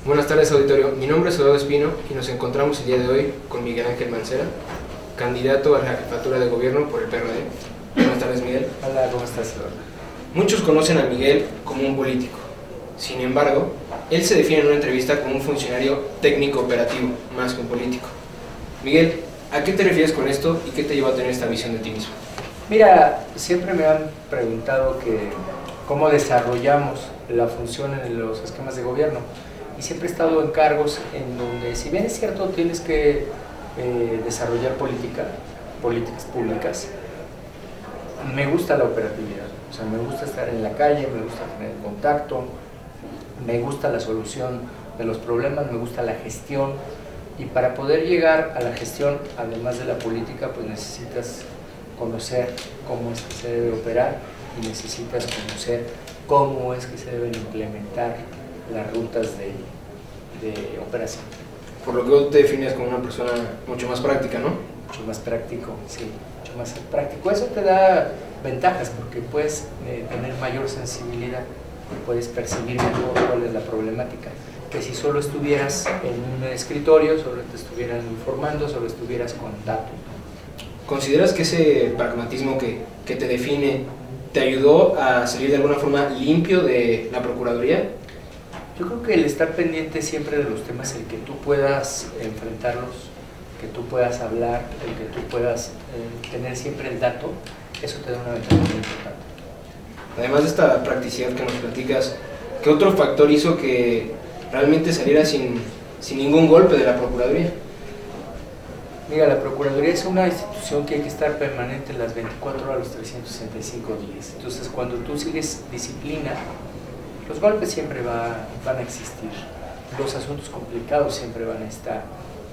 Buenas tardes, auditorio. Mi nombre es Eduardo Espino y nos encontramos el día de hoy con Miguel Ángel Mancera, candidato a la jefatura de gobierno por el PRD. Buenas tardes, Miguel. Hola, ¿cómo estás, Eduardo? Muchos conocen a Miguel como un político. Sin embargo, él se define en una entrevista como un funcionario técnico-operativo, más que un político. Miguel, ¿a qué te refieres con esto y qué te llevó a tener esta visión de ti mismo? Mira, siempre me han preguntado cómo desarrollamos la función en los esquemas de gobierno, y siempre he estado en cargos en donde, si bien es cierto, tienes que desarrollar políticas públicas, me gusta la operatividad. O sea, me gusta estar en la calle, me gusta tener contacto, me gusta la solución de los problemas, me gusta la gestión, y para poder llegar a la gestión, además de la política, pues necesitas conocer cómo es que se debe operar y necesitas conocer cómo es que se deben implementar las rutas de operación. Por lo que tú te defines como una persona mucho más práctica, ¿no? Mucho más práctico, sí, mucho más práctico. Eso te da ventajas porque puedes tener mayor sensibilidad y puedes percibir mejor cuál es la problemática, que si solo estuvieras en un escritorio, solo te estuvieran informando, solo estuvieras con datos. ¿Consideras que ese pragmatismo que te define te ayudó a salir de alguna forma limpio de la Procuraduría? Yo creo que el estar pendiente siempre de los temas, el que tú puedas enfrentarlos, que tú puedas hablar, el que tú puedas tener siempre el dato, eso te da una ventaja muy importante. Además de esta practicidad que nos platicas, ¿qué otro factor hizo que realmente saliera sin ningún golpe de la Procuraduría? Mira, la Procuraduría es una institución que hay que estar permanente las 24 horas, los 365 días. Entonces, cuando tú sigues disciplina, los golpes siempre van a existir, los asuntos complicados siempre van a estar.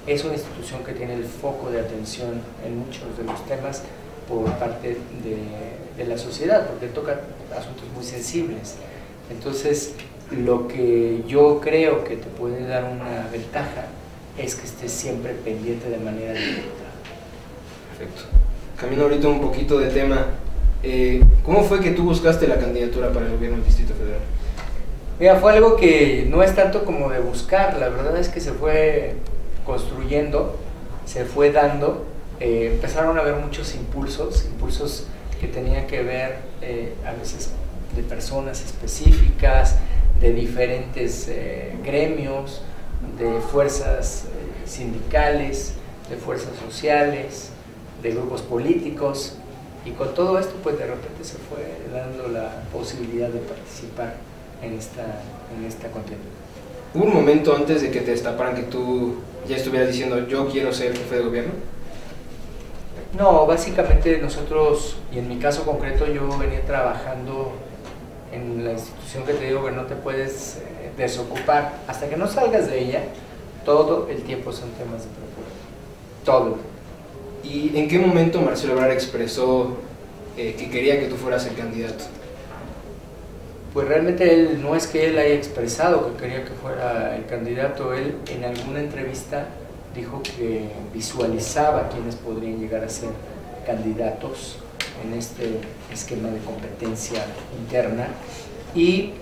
Es una institución que tiene el foco de atención en muchos de los temas por parte de la sociedad, porque toca asuntos muy sensibles. Entonces, lo que yo creo que te puede dar una ventaja es que estés siempre pendiente de manera directa. Perfecto. Camino ahorita un poquito de tema. ¿Cómo fue que tú buscaste la candidatura para el gobierno del Distrito Federal? Mira, fue algo que no es tanto como de buscar, la verdad es que se fue construyendo, se fue dando, empezaron a haber muchos impulsos que tenían que ver a veces de personas específicas, de diferentes gremios, de fuerzas sindicales, de fuerzas sociales, de grupos políticos, y con todo esto pues de repente se fue dando la posibilidad de participar en esta contienda. ¿Hubo un momento antes de que te destaparan que tú ya estuvieras diciendo yo quiero ser jefe de gobierno? No, básicamente nosotros, y en mi caso concreto, yo venía trabajando en la institución que te digo que no te puedes desocupar hasta que no salgas de ella. Todo el tiempo son temas de procura, todo. ¿Y en qué momento Marcelo Ebrard expresó que quería que tú fueras el candidato? Pues realmente no es que él haya expresado que quería que fuera el candidato. Él en alguna entrevista dijo que visualizaba quiénes podrían llegar a ser candidatos en este esquema de competencia interna, y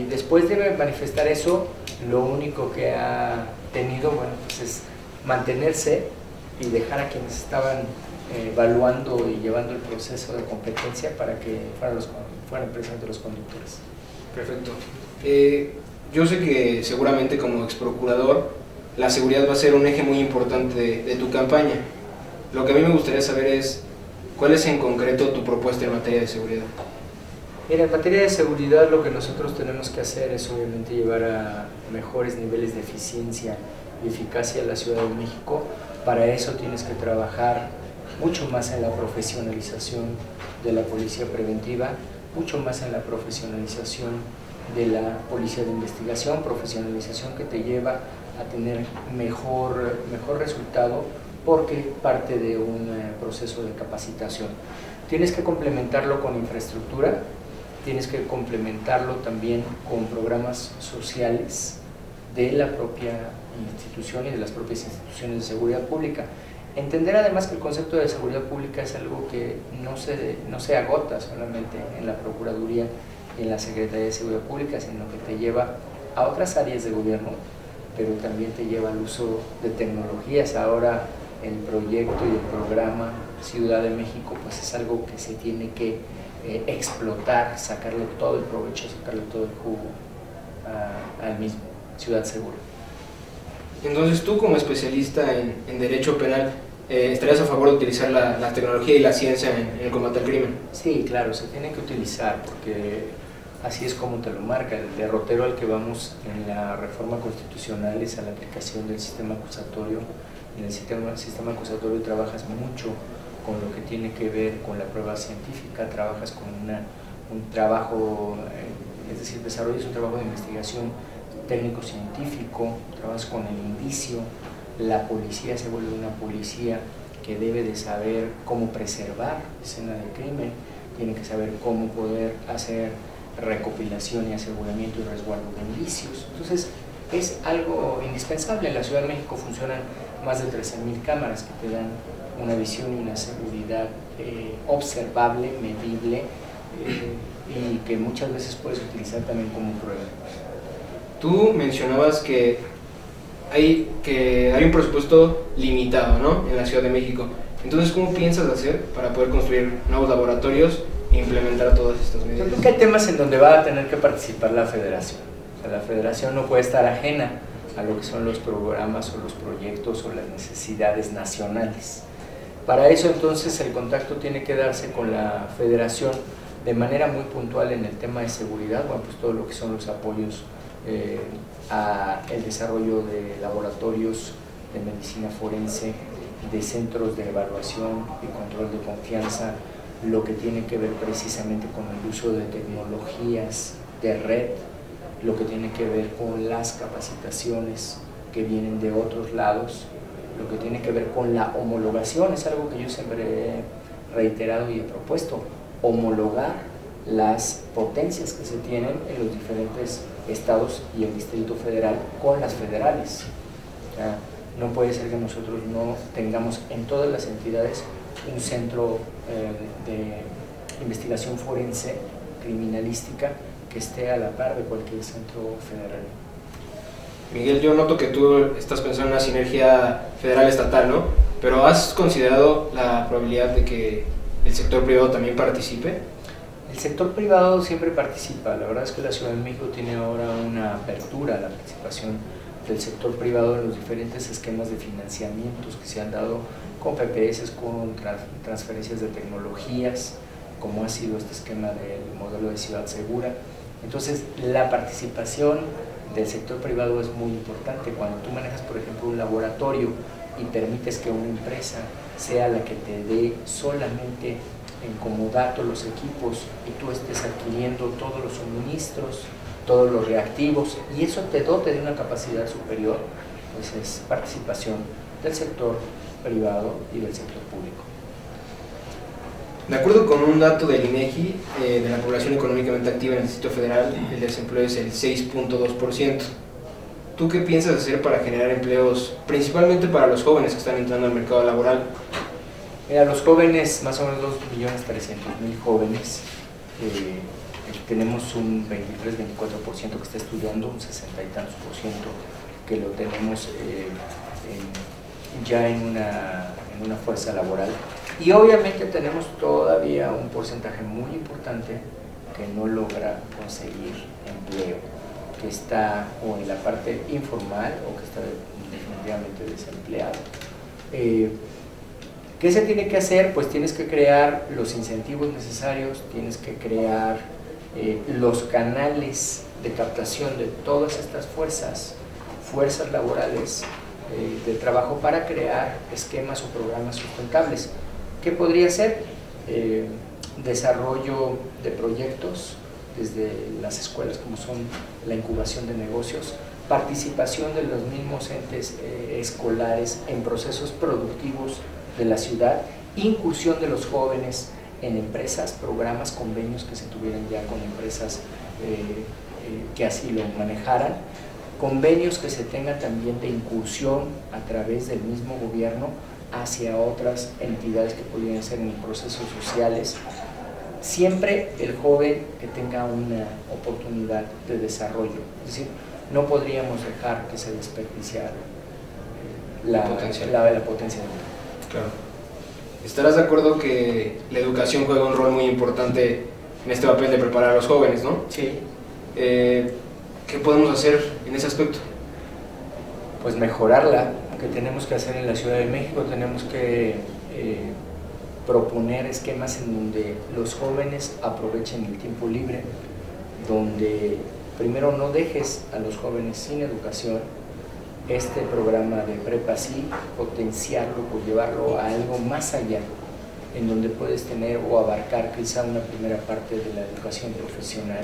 después de manifestar eso, lo único que ha tenido, bueno, pues es mantenerse y dejar a quienes estaban evaluando y llevando el proceso de competencia para que fueran presentes los conductores. Perfecto. Yo sé que seguramente como ex procurador la seguridad va a ser un eje muy importante de tu campaña. Lo que a mí me gustaría saber es ¿cuál es en concreto tu propuesta en materia de seguridad? Mira, en materia de seguridad lo que nosotros tenemos que hacer es obviamente llevar a mejores niveles de eficiencia y eficacia a la Ciudad de México. Para eso tienes que trabajar mucho más en la profesionalización de la policía preventiva, mucho más en la profesionalización de la policía de investigación, profesionalización que te lleva a tener mejor resultado porque parte de un proceso de capacitación. Tienes que complementarlo con infraestructura, tienes que complementarlo también con programas sociales de la propia institución y de las propias instituciones de seguridad pública. Entender además que el concepto de seguridad pública es algo que no se agota solamente en la Procuraduría y en la Secretaría de Seguridad Pública, sino que te lleva a otras áreas de gobierno pero también te lleva al uso de tecnologías. Ahora el proyecto y el programa Ciudad de México pues es algo que se tiene que explotar, sacarle todo el provecho, sacarle todo el jugo al mismo, Ciudad Segura. Entonces tú, como especialista en derecho penal, ¿estarías a favor de utilizar la tecnología y la ciencia en el combate al crimen? Sí, claro, se tiene que utilizar porque así es como te lo marca. El derrotero al que vamos en la reforma constitucional es a la aplicación del sistema acusatorio. En el sistema acusatorio trabajas mucho con lo que tiene que ver con la prueba científica, trabajas con un trabajo, es decir, desarrollas un trabajo de investigación técnico-científico, trabajas con el indicio. La policía se vuelve una policía que debe de saber cómo preservar escena de crimen, tiene que saber cómo poder hacer recopilación y aseguramiento y resguardo de indicios. Entonces es algo indispensable. En la Ciudad de México funcionan más de 13,000 cámaras que te dan una visión y una seguridad observable, medible, y que muchas veces puedes utilizar también como prueba. Tú mencionabas que hay un presupuesto limitado, ¿no?, en la Ciudad de México. Entonces, ¿cómo piensas hacer para poder construir nuevos laboratorios e implementar todas estas medidas? Yo creo que hay temas en donde va a tener que participar la federación. O sea, la federación no puede estar ajena a lo que son los programas o los proyectos o las necesidades nacionales. Para eso entonces el contacto tiene que darse con la federación de manera muy puntual en el tema de seguridad, bueno, pues todo lo que son los apoyos a el desarrollo de laboratorios de medicina forense, de centros de evaluación y control de confianza, lo que tiene que ver precisamente con el uso de tecnologías de red, lo que tiene que ver con las capacitaciones que vienen de otros lados, lo que tiene que ver con la homologación. Es algo que yo siempre he reiterado y he propuesto: homologar las potencias que se tienen en los diferentes estados y el Distrito Federal con las federales. O sea, no puede ser que nosotros no tengamos en todas las entidades un centro de investigación forense criminalística que esté a la par de cualquier centro federal. Miguel, yo noto que tú estás pensando en una sinergia federal-estatal, ¿no? Pero ¿has considerado la probabilidad de que el sector privado también participe? El sector privado siempre participa. La verdad es que la Ciudad de México tiene ahora una apertura a la participación del sector privado en los diferentes esquemas de financiamientos que se han dado con PPS, con transferencias de tecnologías, como ha sido este esquema del modelo de Ciudad Segura. Entonces, la participación del sector privado es muy importante. Cuando tú manejas, por ejemplo, un laboratorio y permites que una empresa sea la que te dé solamente en comodato los equipos y tú estés adquiriendo todos los suministros, todos los reactivos, y eso te dote de una capacidad superior, pues es participación del sector privado y del sector público. De acuerdo con un dato del INEGI, de la población económicamente activa en el Distrito Federal, el desempleo es el 6.2%. ¿Tú qué piensas hacer para generar empleos, principalmente para los jóvenes que están entrando al mercado laboral? Mira, los jóvenes, más o menos 2.300.000 jóvenes, tenemos un 23-24% que está estudiando, un 60 y tantos % que lo tenemos ya en una fuerza laboral, y obviamente tenemos todavía un porcentaje muy importante que no logra conseguir empleo, que está o en la parte informal o que está definitivamente desempleado. ¿Qué se tiene que hacer? Pues tienes que crear los incentivos necesarios, tienes que crear los canales de captación de todas estas fuerzas laborales de trabajo para crear esquemas o programas sustentables. ¿Qué podría ser? Desarrollo de proyectos desde las escuelas, como son la incubación de negocios, participación de los mismos entes escolares en procesos productivos de la ciudad, incursión de los jóvenes en empresas, programas, convenios que se tuvieran ya con empresas que así lo manejaran, convenios que se tengan también de incursión a través del mismo gobierno hacia otras entidades que pudieran ser en procesos sociales. Siempre el joven que tenga una oportunidad de desarrollo, es decir, no podríamos dejar que se desperdiciara la potencia. Claro. ¿Estarás de acuerdo que la educación juega un rol muy importante en este papel de preparar a los jóvenes, no? Sí. ¿Qué podemos hacer en ese aspecto? Pues mejorarla, que tenemos que hacer en la Ciudad de México, tenemos que proponer esquemas en donde los jóvenes aprovechen el tiempo libre, donde primero no dejes a los jóvenes sin educación, este programa de prepa sí, potenciarlo, por llevarlo a algo más allá, en donde puedes tener o abarcar quizá una primera parte de la educación profesional.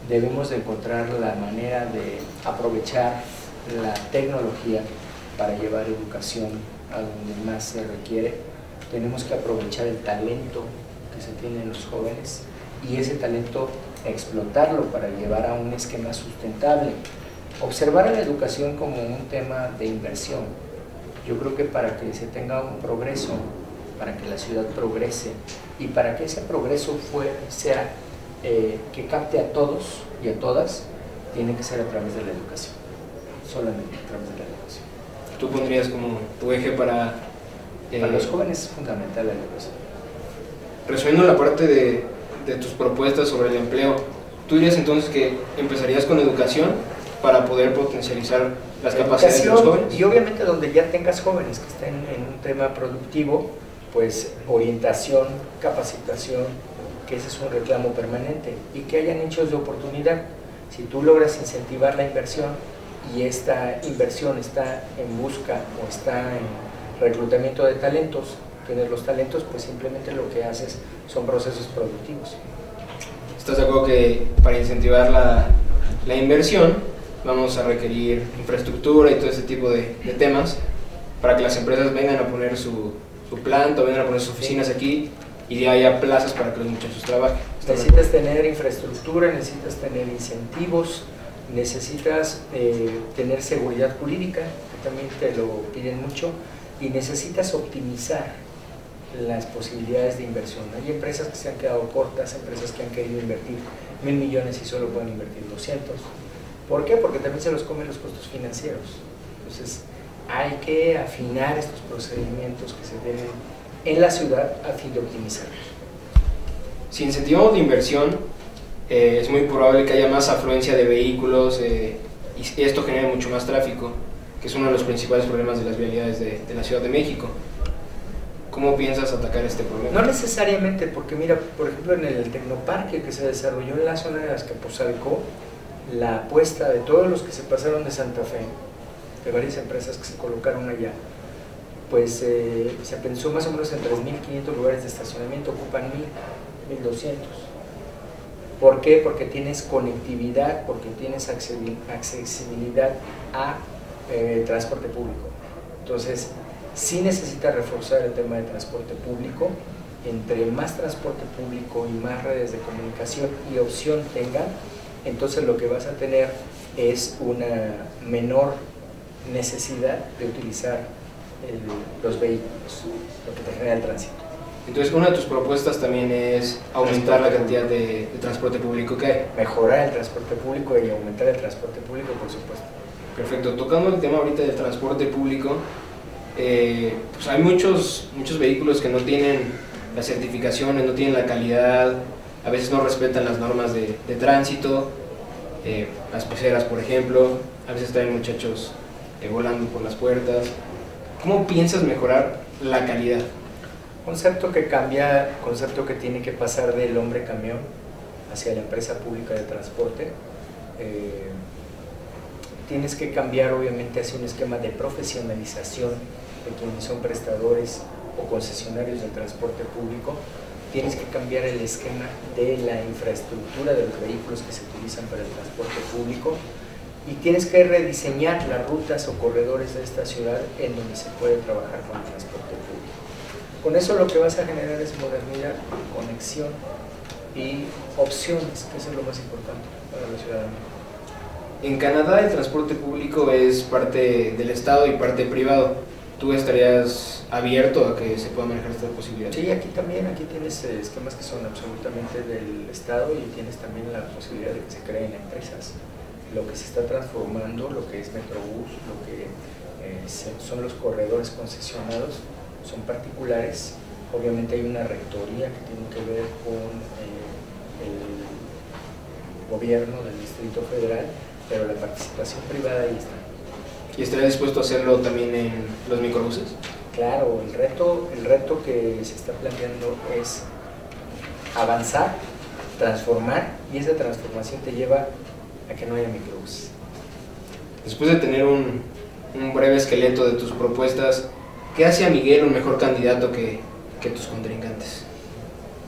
Debemos de encontrar la manera de aprovechar la tecnología para llevar educación a donde más se requiere. Tenemos que aprovechar el talento que se tiene en los jóvenes y ese talento explotarlo para llevar a un esquema sustentable. Observar a la educación como un tema de inversión. Yo creo que para que se tenga un progreso, para que la ciudad progrese y para que ese progreso sea que capte a todos y a todas, tiene que ser a través de la educación, solamente a través de la educación. ¿Tú pondrías como tu eje para los jóvenes es fundamental la educación? Resumiendo la parte de tus propuestas sobre el empleo, ¿tú dirías entonces que empezarías con educación para poder potencializar las capacidades de los jóvenes? Y obviamente donde ya tengas jóvenes que estén en un tema productivo, pues orientación, capacitación, que ese es un reclamo permanente, y que hayan nichos de oportunidad. Si tú logras incentivar la inversión y esta inversión está en busca o está en reclutamiento de talentos, tienes los talentos, pues simplemente lo que haces son procesos productivos. ¿Estás de acuerdo que para incentivar la inversión vamos a requerir infraestructura y todo ese tipo de temas para que las empresas vengan a poner su planta, vengan a poner sus oficinas aquí y haya plazas para que los muchachos trabajen? Necesitas tener infraestructura, necesitas tener incentivos, necesitas tener seguridad jurídica, que también te lo piden mucho, y necesitas optimizar las posibilidades de inversión. Hay empresas que se han quedado cortas, empresas que han querido invertir 1.000 millones y solo pueden invertir 200. ¿Por qué? Porque también se los comen los costos financieros. Entonces hay que afinar estos procedimientos que se tienen en la ciudad a fin de optimizarlos. Si incentivamos la inversión, es muy probable que haya más afluencia de vehículos y esto genere mucho más tráfico, que es uno de los principales problemas de las vialidades de la Ciudad de México. ¿Cómo piensas atacar este problema? No necesariamente, porque mira, por ejemplo, en el Tecnoparque que se desarrolló en la zona de Azcapotzalco, la apuesta de todos los que se pasaron de Santa Fe, de varias empresas que se colocaron allá, pues se pensó más o menos en 3.500 lugares de estacionamiento, ocupan 1.000, 1.200. ¿Por qué? Porque tienes conectividad, porque tienes accesibilidad a transporte público. Entonces, sí necesita reforzar el tema de transporte público. Entre más transporte público y más redes de comunicación y opción tengan, entonces lo que vas a tener es una menor necesidad de utilizar los vehículos, lo que te genera el tránsito. Entonces, una de tus propuestas también es aumentar la cantidad de transporte público que hay. Mejorar el transporte público y aumentar el transporte público, por supuesto. Perfecto. Tocando el tema ahorita del transporte público, pues hay muchos vehículos que no tienen las certificaciones, no tienen la calidad, a veces no respetan las normas de tránsito, las peceras, por ejemplo, a veces traen muchachos volando por las puertas. ¿Cómo piensas mejorar la calidad? Concepto que cambia, concepto que tiene que pasar del hombre camión hacia la empresa pública de transporte. Tienes que cambiar obviamente hacia un esquema de profesionalización de quienes son prestadores o concesionarios del transporte público. Tienes que cambiar el esquema de la infraestructura de los vehículos que se utilizan para el transporte público y tienes que rediseñar las rutas o corredores de esta ciudad en donde se puede trabajar con el transporte público. Con eso lo que vas a generar es modernidad, conexión y opciones, que eso es lo más importante para la ciudadanía. En Canadá el transporte público es parte del Estado y parte privado. ¿Tú estarías abierto a que se pueda manejar esta posibilidad? Sí, aquí también, aquí tienes esquemas que son absolutamente del Estado y tienes también la posibilidad de que se creen empresas lo que se está transformando, lo que es Metrobús, lo que son los corredores concesionados, son particulares. Obviamente hay una rectoría que tiene que ver con el gobierno del Distrito Federal, pero la participación privada ahí está. ¿Y estaría dispuesto a hacerlo también en los microbuses? Claro, el reto que se está planteando es avanzar, transformar, y esa transformación te lleva a que no haya microbuses. Después de tener un breve esqueleto de tus propuestas, ¿qué hace a Miguel un mejor candidato que tus contrincantes?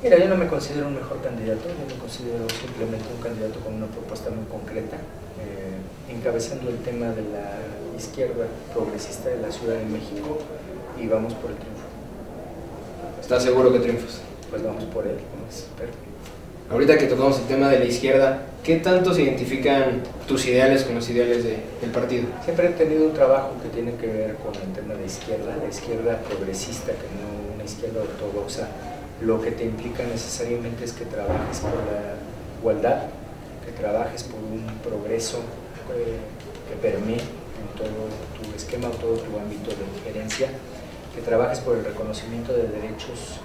Mira, yo no me considero un mejor candidato, yo me considero simplemente un candidato con una propuesta muy concreta, encabezando el tema de la izquierda progresista de la Ciudad de México, y vamos por el triunfo. ¿Estás seguro que triunfas? Pues vamos por él, espero. Ahorita que tocamos el tema de la izquierda, ¿qué tanto se identifican tus ideales con los ideales del partido? Siempre he tenido un trabajo que tiene que ver con el tema de izquierda, la izquierda progresista, que no una izquierda ortodoxa. Lo que te implica necesariamente es que trabajes por la igualdad, que trabajes por un progreso que permee en todo tu esquema o todo tu ámbito de injerencia, que trabajes por el reconocimiento de derechos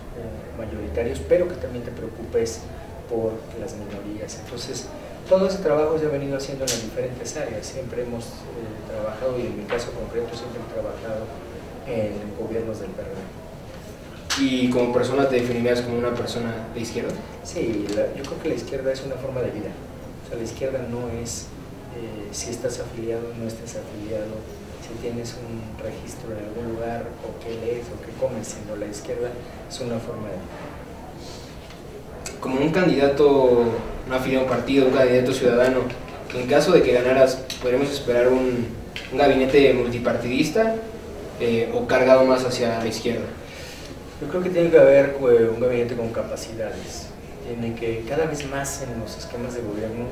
mayoritarios, pero que también te preocupes por las minorías. Entonces, todo ese trabajo se ha venido haciendo en las diferentes áreas. Siempre hemos trabajado, y en mi caso concreto siempre he trabajado en gobiernos del PRD. ¿Y como persona te definirías como una persona de izquierda? Sí, yo creo que la izquierda es una forma de vida. O sea, la izquierda no es si estás afiliado o no estás afiliado, si tienes un registro en algún lugar, o qué lees o qué comes, sino la izquierda es una forma de vida. Como un candidato, no afiliado a un partido, un candidato ciudadano, en caso de que ganaras, ¿podríamos esperar un gabinete multipartidista o cargado más hacia la izquierda? Yo creo que tiene que haber un gabinete con capacidades. Tiene que, cada vez más en los esquemas de gobierno,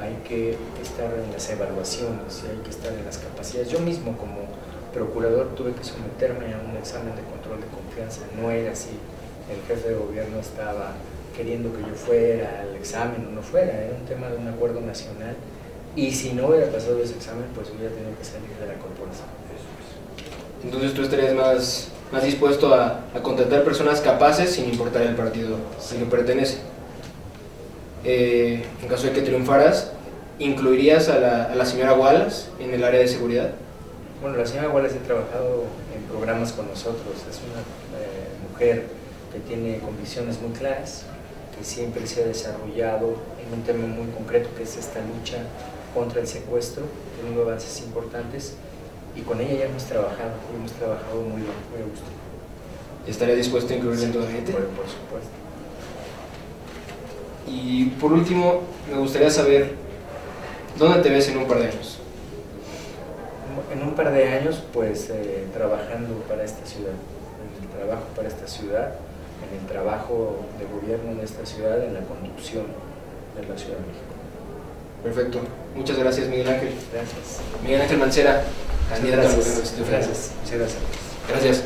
hay que estar en las evaluaciones, hay que estar en las capacidades. Yo mismo como procurador tuve que someterme a un examen de control de confianza. No era así, el jefe de gobierno estaba queriendo que yo fuera al examen o no fuera, era un tema de un acuerdo nacional, y si no hubiera pasado ese examen, pues hubiera tenido que salir de la corporación. Entonces tú estarías más dispuesto a contratar personas capaces sin importar el partido al que pertenece. En caso de que triunfaras, ¿incluirías a la señora Wallace en el área de seguridad? Bueno, la señora Wallace ha trabajado en programas con nosotros, es una mujer que tiene convicciones muy claras, que siempre se ha desarrollado en un tema muy concreto, que es esta lucha contra el secuestro, teniendo avances importantes, y con ella ya hemos trabajado muy bien, muy a gusto. ¿Estaría dispuesto a incluirla en tu gabinete? Por supuesto. Y por último, me gustaría saber, ¿dónde te ves en un par de años? En un par de años, pues trabajando para esta ciudad, en el trabajo para esta ciudad, en el trabajo de gobierno de esta ciudad, en la conducción de la Ciudad de México. Perfecto. Muchas gracias, Miguel Ángel. Gracias. Miguel Ángel Mancera, candidato al gobierno del Distrito Federal. Gracias. Muchas gracias. Gracias.